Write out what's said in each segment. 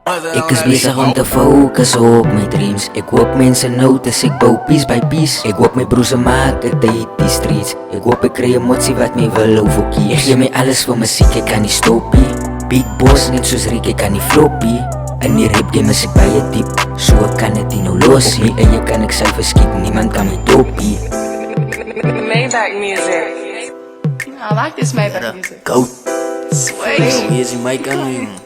Ek is bezig om te focus op my dreams. Ek hoop mense notice, ek bou piece by piece. Ek hoop my broers maak het uit die streets. Ek hoop ek kry emotie wat my wil overkies. Ek gee my alles vir muziek, ek kan nie stoppie. Big boss net soos Rick, ek kan nie floppie. In die rap game is ek baie diep, so ek kan het nie nou losie. En jy kan ek self verskiet, niemand kan my toppie. Maybach music. I like this Maybach music. Go. Sweet. Hier is die mic aan jong.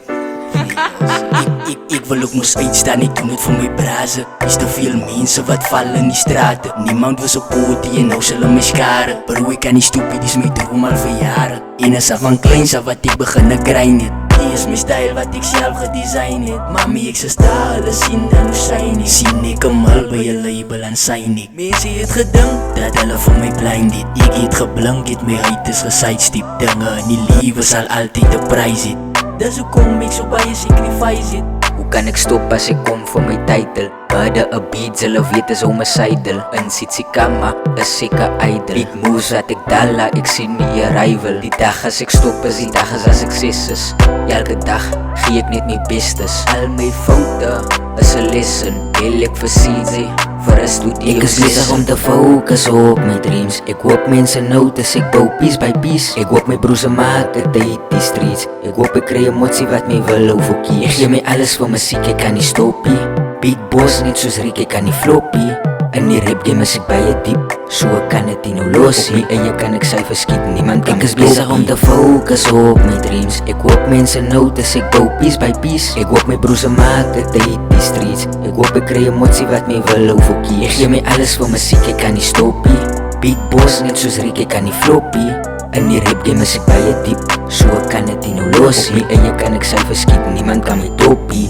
Ik wil ook nog uitstaan, ik doe het voor mijn brazen. Is te veel mensen wat vallen in die straten. Niemand wil supporten en nou zullen me scharen. Bro, ik kan niet stupid, is mijn droom al voor jaren. En is van kleins af wat ik begin te grinden. Die is mijn stijl wat ik zelf gedesigned heb. Mami, ik zou stalen, zien dan hoe zijn ik. Zien ik hem al bij je label en zijn ik. Mensen het gedink, dat hulle voor mij blind dit. Ik het geblink, het my uit is gesidestip. Dinge in die leven zal altijd de prijs het. Dus hoe kom ik zo bij je sacrifice it? Hoe kan ik stoppen als ik kom voor mijn titel? Hadden een beat, zullen weten zo mijn seidel. Een Sitsikama, een zeker idol. Big moves wat ik dala, ik zie niet arrival. Die dag als ik stop is, die dag is als ik sis is. Elke dag gie ik niet mijn bestes. Al mijn fouten is een lesson. Heel ik versiet, voor een studio. Ik is bezig om te focus op mijn dreams. Ik hoop mensen notice, ik bouw piece by piece. Ik hoop mijn broers maak het uit die streets. Ik hoop ik krijg emotie wat mij wil overkies. Ik geef mij alles voor muziek, ik kan niet stoppie. Big boss net soos Rick, ek kan nie floppie. In die rap game is ek baie diep, so ek kan het nie nou losie. En jy kan ek sy verskiet, niemand kan my toppie. Ek is bezig om te focus op my dreams. Ek hoop mense notice, ek bouw piece by piece. Ek hoop my broers maak het uit die streets. Ek hoop ek kry emotie wat my wil overkies. Ek gee my alles vir muziek, ek kan nie stoppie. Big boss net soos Rick, ek kan nie floppie. In die rap game is ek baie diep, so ek kan het nie nou losie. En jy kan ek sy verskiet, niemand kan my toppie.